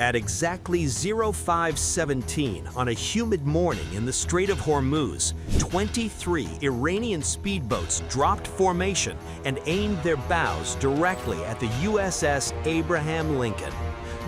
At exactly 0517 on a humid morning in the Strait of Hormuz, 23 Iranian speedboats dropped formation and aimed their bows directly at the USS Abraham Lincoln.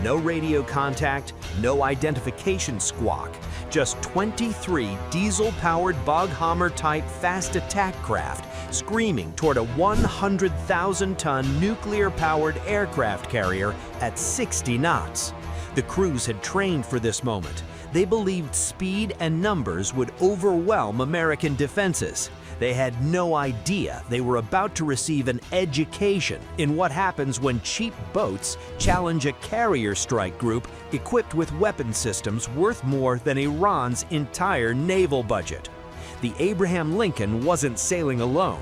No radio contact, no identification squawk, just 23 diesel-powered Boghammer-type fast attack craft screaming toward a 100,000-ton nuclear-powered aircraft carrier at 60 knots. The crews had trained for this moment. They believed speed and numbers would overwhelm American defenses. They had no idea they were about to receive an education in what happens when cheap boats challenge a carrier strike group equipped with weapon systems worth more than Iran's entire naval budget. The Abraham Lincoln wasn't sailing alone.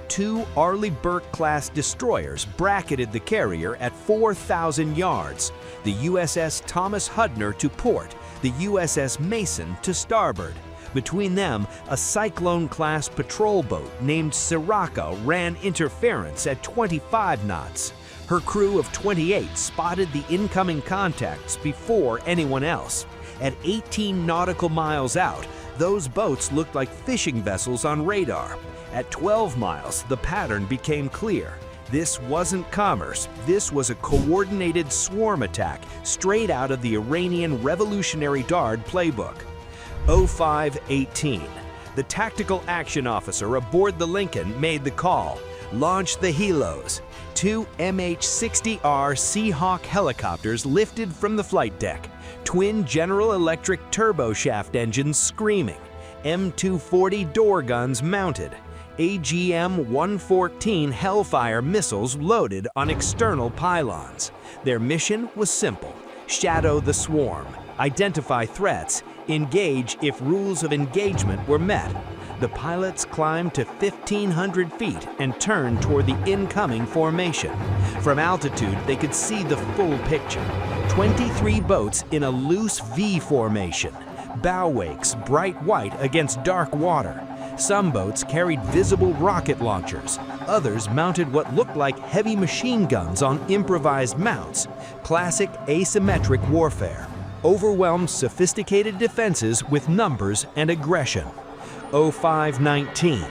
Two Arleigh Burke-class destroyers bracketed the carrier at 4,000 yards, the USS Thomas Hudner to port, the USS Mason to starboard. Between them, a Cyclone-class patrol boat named Sirocco ran interference at 25 knots. Her crew of 28 spotted the incoming contacts before anyone else. At 18 nautical miles out, those boats looked like fishing vessels on radar. At 12 miles, the pattern became clear. This wasn't commerce, this was a coordinated swarm attack straight out of the Iranian Revolutionary Guard playbook. 0518. The tactical action officer aboard the Lincoln made the call. Launch the helos. Two MH-60R Seahawk helicopters lifted from the flight deck. Twin General Electric turboshaft engines screaming. M240 door guns mounted. AGM-114 Hellfire missiles loaded on external pylons. Their mission was simple: shadow the swarm, identify threats, engage if rules of engagement were met. The pilots climbed to 1,500 feet and turned toward the incoming formation. From altitude, they could see the full picture. 23 boats in a loose V formation. Bow wakes bright white against dark water. Some boats carried visible rocket launchers. Others mounted what looked like heavy machine guns on improvised mounts. Classic asymmetric warfare. Overwhelmed sophisticated defenses with numbers and aggression. 0519.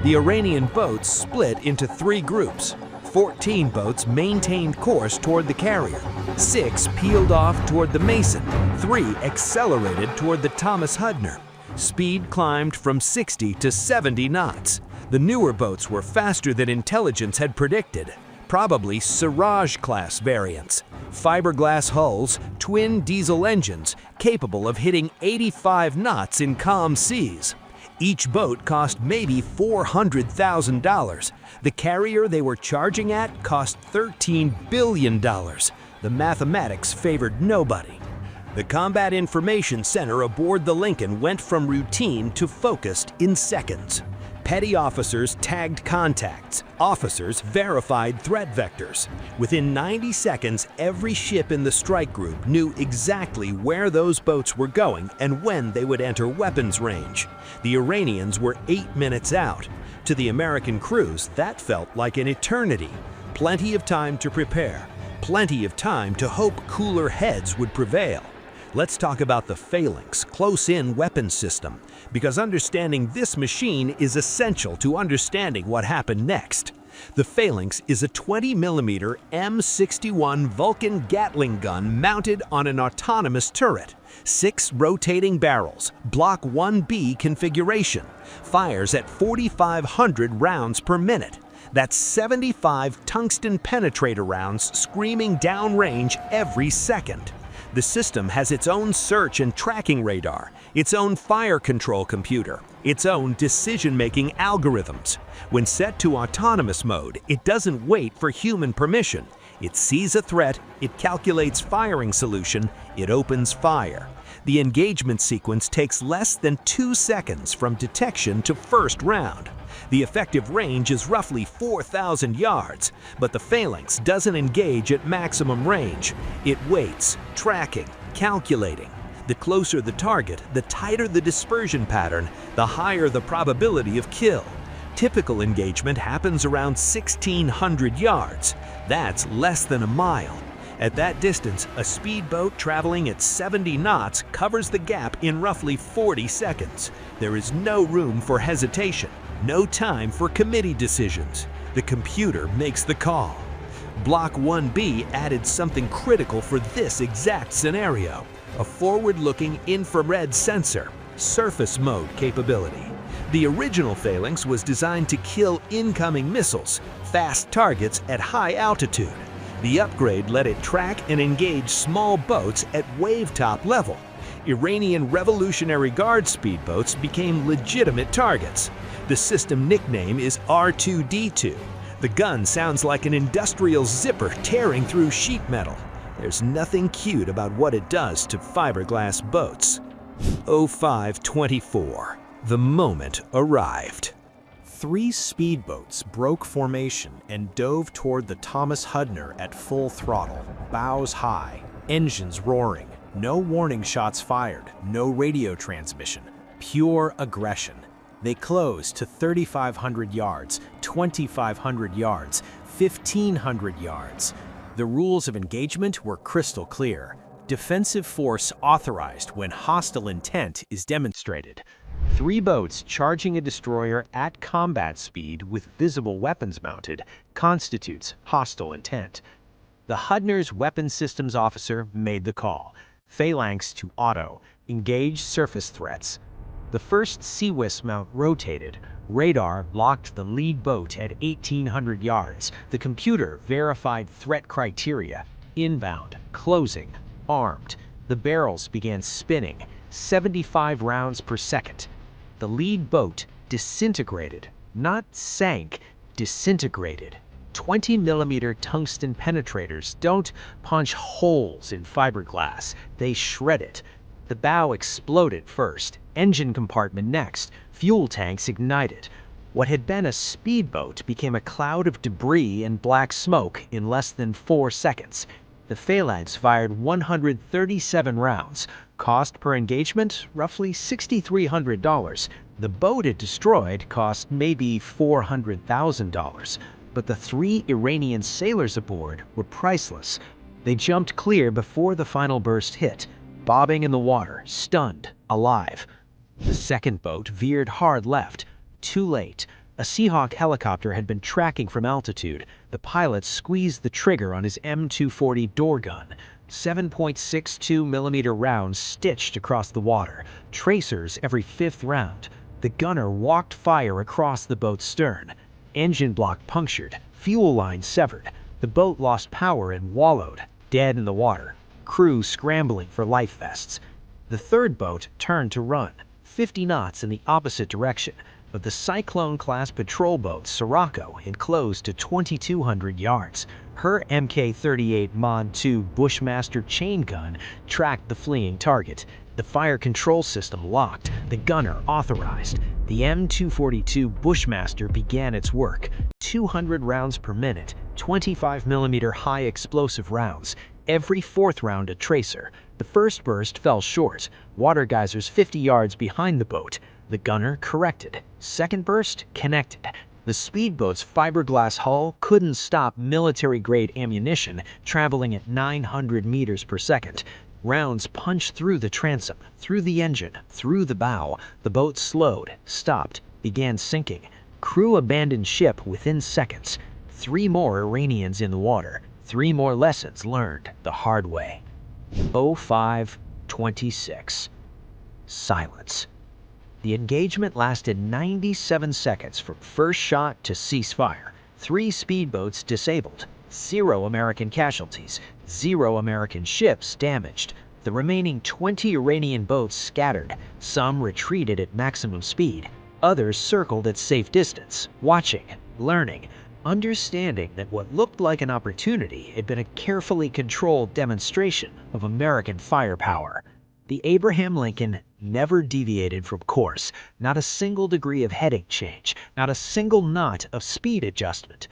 The Iranian boats split into three groups. 14 boats maintained course toward the carrier. 6 peeled off toward the Mason. 3 accelerated toward the Thomas Hudner. Speed climbed from 60 to 70 knots. The newer boats were faster than intelligence had predicted. Probably Siraj-class variants. Fiberglass hulls, twin diesel engines, capable of hitting 85 knots in calm seas. Each boat cost maybe $400,000. The carrier they were charging at cost $13 billion. The mathematics favored nobody. The Combat Information Center aboard the Lincoln went from routine to focused in seconds. Petty officers tagged contacts. Officers verified threat vectors. Within 90 seconds, every ship in the strike group knew exactly where those boats were going and when they would enter weapons range. The Iranians were 8 minutes out. To the American crews, that felt like an eternity. Plenty of time to prepare. Plenty of time to hope cooler heads would prevail. Let's talk about the Phalanx close-in weapons system, because understanding this machine is essential to understanding what happened next. The Phalanx is a 20mm M61 Vulcan Gatling gun mounted on an autonomous turret. 6 rotating barrels, Block 1B configuration, fires at 4,500 rounds per minute. That's 75 tungsten penetrator rounds screaming downrange every second. The system has its own search and tracking radar, its own fire control computer, its own decision-making algorithms. When set to autonomous mode, it doesn't wait for human permission. It sees a threat, it calculates firing solution, it opens fire. The engagement sequence takes less than 2 seconds from detection to first round. The effective range is roughly 4,000 yards, but the Phalanx doesn't engage at maximum range. It waits, tracking, calculating. The closer the target, the tighter the dispersion pattern, the higher the probability of kill. Typical engagement happens around 1,600 yards. That's less than a mile. At that distance, a speedboat traveling at 70 knots covers the gap in roughly 40 seconds. There is no room for hesitation, no time for committee decisions. The computer makes the call. Block 1B added something critical for this exact scenario: a forward-looking infrared sensor, surface mode capability. The original Phalanx was designed to kill incoming missiles, fast targets at high altitude. The upgrade let it track and engage small boats at wave-top level. Iranian Revolutionary Guard speedboats became legitimate targets. The system nickname is R2D2. The gun sounds like an industrial zipper tearing through sheet metal. There's nothing cute about what it does to fiberglass boats. 0524. The moment arrived. 3 speedboats broke formation and dove toward the Thomas Hudner at full throttle, bows high, engines roaring. No warning shots fired, no radio transmission, pure aggression. They closed to 3,500 yards, 2,500 yards, 1,500 yards. The rules of engagement were crystal clear. Defensive force authorized when hostile intent is demonstrated. 3 boats charging a destroyer at combat speed with visible weapons mounted constitutes hostile intent. The Hudner's weapons systems officer made the call. Phalanx to auto, engage surface threats. The first CIWS mount rotated. Radar locked the lead boat at 1,800 yards. The computer verified threat criteria. Inbound, closing, armed. The barrels began spinning, 75 rounds per second. The lead boat disintegrated, not sank, disintegrated. 20mm tungsten penetrators don't punch holes in fiberglass, they shred it. The bow exploded first, engine compartment next, fuel tanks ignited. What had been a speedboat became a cloud of debris and black smoke in less than 4 seconds. The Phalanx fired 137 rounds. Cost per engagement, roughly $6,300. The boat it destroyed cost maybe $400,000. But the 3 Iranian sailors aboard were priceless. They jumped clear before the final burst hit, bobbing in the water, stunned, alive. The second boat veered hard left. Too late. A Seahawk helicopter had been tracking from altitude. The pilot squeezed the trigger on his M240 door gun. 7.62mm rounds stitched across the water. Tracers every 5th round. The gunner walked fire across the boat's stern. Engine block punctured. Fuel line severed. The boat lost power and wallowed, dead in the water. Crew scrambling for life vests. The third boat turned to run, 50 knots in the opposite direction. But the Cyclone-class patrol boat Sirocco enclosed to 2,200 yards. Her Mk-38 Mod 2 Bushmaster chain gun tracked the fleeing target. The fire control system locked, the gunner authorized. The M242 Bushmaster began its work. 200 rounds per minute, 25mm high explosive rounds. Every 4th round a tracer. The first burst fell short. Water geysers 50 yards behind the boat. The gunner corrected. Second burst connected. The speedboat's fiberglass hull couldn't stop military-grade ammunition traveling at 900 meters per second. Rounds punched through the transom, through the engine, through the bow. The boat slowed, stopped, began sinking. Crew abandoned ship within seconds. 3 more Iranians in the water. 3 more lessons learned the hard way. 0526. Silence. The engagement lasted 97 seconds from first shot to ceasefire. 3 speedboats disabled. 0 American casualties. 0 American ships damaged. The remaining 20 Iranian boats scattered. Some retreated at maximum speed. Others circled at safe distance, watching, learning, understanding that what looked like an opportunity had been a carefully controlled demonstration of American firepower. The Abraham Lincoln never deviated from course, not a single degree of heading change, not a single knot of speed adjustment.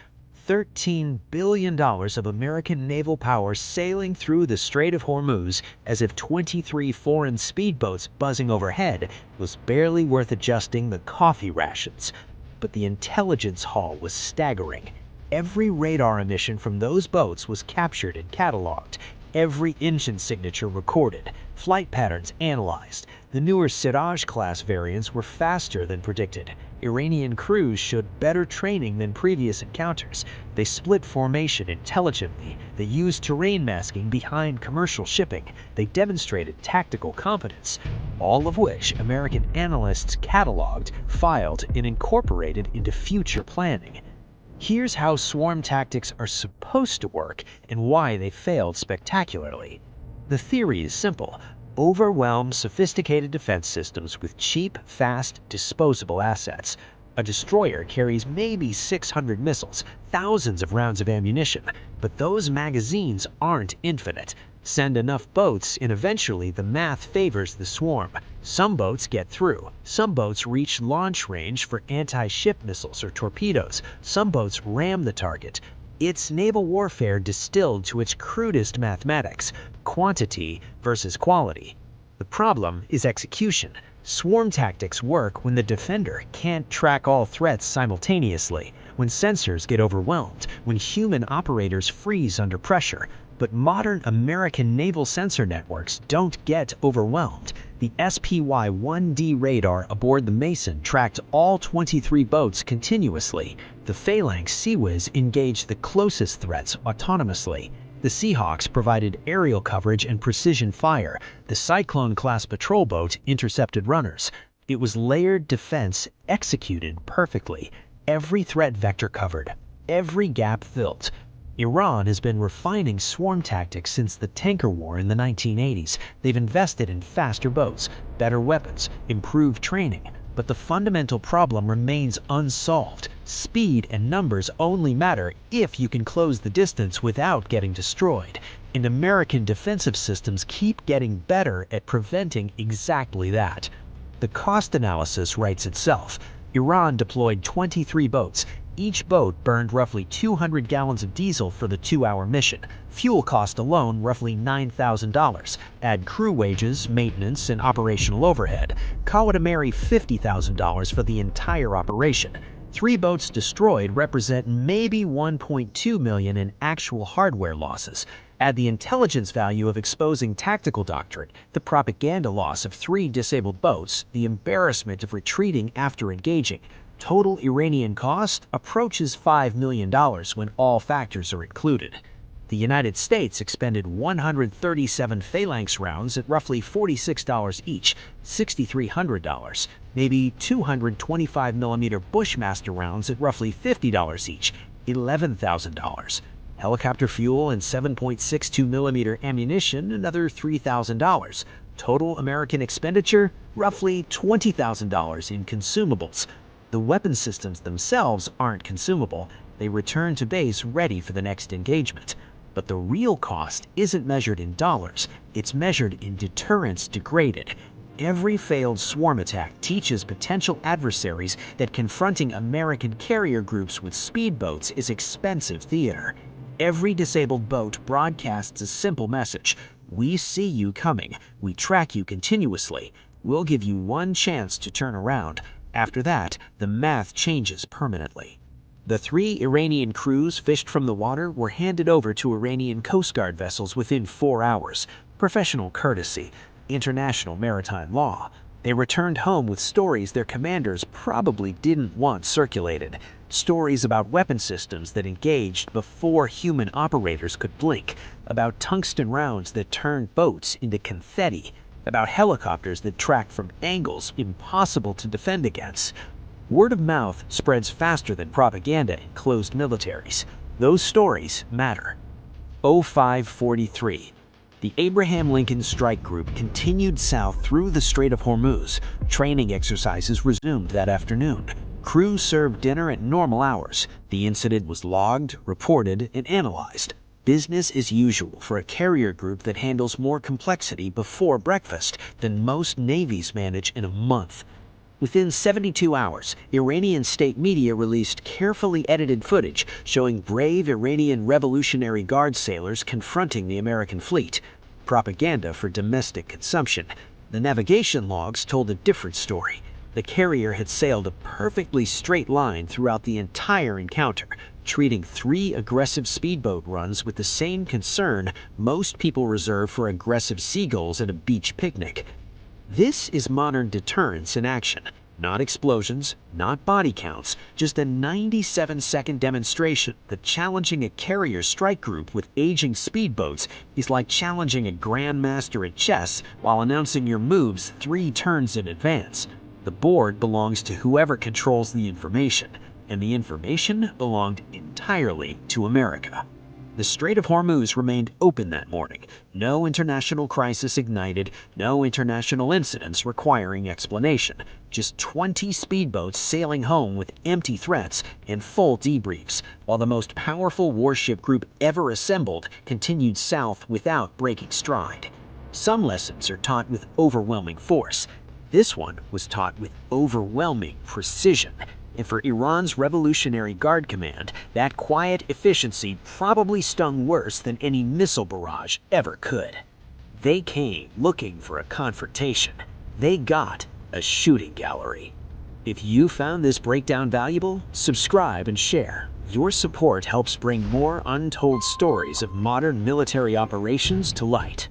$13 billion of American naval power sailing through the Strait of Hormuz as if 23 foreign speedboats buzzing overhead was barely worth adjusting the coffee rations. But the intelligence haul was staggering. Every radar emission from those boats was captured and cataloged, every engine signature recorded, flight patterns analyzed. The newer Siraj-class variants were faster than predicted. Iranian crews showed better training than previous encounters. They split formation intelligently. They used terrain masking behind commercial shipping. They demonstrated tactical competence, all of which American analysts cataloged, filed, and incorporated into future planning. Here's how swarm tactics are supposed to work and why they failed spectacularly. The theory is simple. Overwhelm sophisticated defense systems with cheap, fast, disposable assets. A destroyer carries maybe 600 missiles, thousands of rounds of ammunition, but those magazines aren't infinite. Send enough boats and eventually the math favors the swarm. Some boats get through. Some boats reach launch range for anti-ship missiles or torpedoes. Some boats ram the target. It's naval warfare distilled to its crudest mathematics, quantity versus quality. The problem is execution. Swarm tactics work when the defender can't track all threats simultaneously, when sensors get overwhelmed, when human operators freeze under pressure. But modern American naval sensor networks don't get overwhelmed. The SPY-1D radar aboard the Mason tracked all 23 boats continuously. The Phalanx CIWS engaged the closest threats autonomously. The Seahawks provided aerial coverage and precision fire. The Cyclone-class patrol boat intercepted runners. It was layered defense executed perfectly. Every threat vector covered. Every gap filled. Iran has been refining swarm tactics since the tanker war in the 1980s. They've invested in faster boats, better weapons, improved training. But the fundamental problem remains unsolved. Speed and numbers only matter if you can close the distance without getting destroyed. And American defensive systems keep getting better at preventing exactly that. The cost analysis writes itself. Iran deployed 23 boats. Each boat burned roughly 200 gallons of diesel for the 2-hour mission. Fuel cost alone roughly $9,000. Add crew wages, maintenance, and operational overhead. Call it a merry $50,000 for the entire operation. 3 boats destroyed represent maybe $1.2 million in actual hardware losses. Add the intelligence value of exposing tactical doctrine, the propaganda loss of 3 disabled boats, the embarrassment of retreating after engaging. Total Iranian cost approaches $5 million when all factors are included. The United States expended 137 Phalanx rounds at roughly $46 each, $6,300, maybe 225mm Bushmaster rounds at roughly $50 each, $11,000. Helicopter fuel and 7.62mm ammunition, another $3,000. Total American expenditure, roughly $20,000 in consumables. The weapon systems themselves aren't consumable. They return to base ready for the next engagement. But the real cost isn't measured in dollars. It's measured in deterrence degraded. Every failed swarm attack teaches potential adversaries that confronting American carrier groups with speedboats is expensive theater. Every disabled boat broadcasts a simple message. We see you coming. We track you continuously. We'll give you one chance to turn around. After that, the math changes permanently. The 3 Iranian crews fished from the water were handed over to Iranian Coast Guard vessels within 4 hours. Professional courtesy, international maritime law. They returned home with stories their commanders probably didn't want circulated. Stories about weapon systems that engaged before human operators could blink. About tungsten rounds that turned boats into confetti. About helicopters that tracked from angles impossible to defend against. Word of mouth spreads faster than propaganda in closed militaries. Those stories matter. 0543. The Abraham Lincoln Strike Group continued south through the Strait of Hormuz. Training exercises resumed that afternoon. Crews served dinner at normal hours. The incident was logged, reported, and analyzed. Business as usual for a carrier group that handles more complexity before breakfast than most navies manage in a month. Within 72 hours, Iranian state media released carefully edited footage showing brave Iranian Revolutionary Guard sailors confronting the American fleet. Propaganda for domestic consumption. The navigation logs told a different story. The carrier had sailed a perfectly straight line throughout the entire encounter, treating 3 aggressive speedboat runs with the same concern most people reserve for aggressive seagulls at a beach picnic. This is modern deterrence in action. Not explosions, not body counts, just a 97-second demonstration that challenging a carrier strike group with aging speedboats is like challenging a grandmaster at chess while announcing your moves 3 turns in advance. The board belongs to whoever controls the information, and the information belonged entirely to America. The Strait of Hormuz remained open that morning. No international crisis ignited, no international incidents requiring explanation. Just 20 speedboats sailing home with empty threats and full debriefs, while the most powerful warship group ever assembled continued south without breaking stride. Some lessons are taught with overwhelming force. This one was taught with overwhelming precision. And for Iran's Revolutionary Guard Command, that quiet efficiency probably stung worse than any missile barrage ever could. They came looking for a confrontation. They got a shooting gallery. If you found this breakdown valuable, subscribe and share. Your support helps bring more untold stories of modern military operations to light.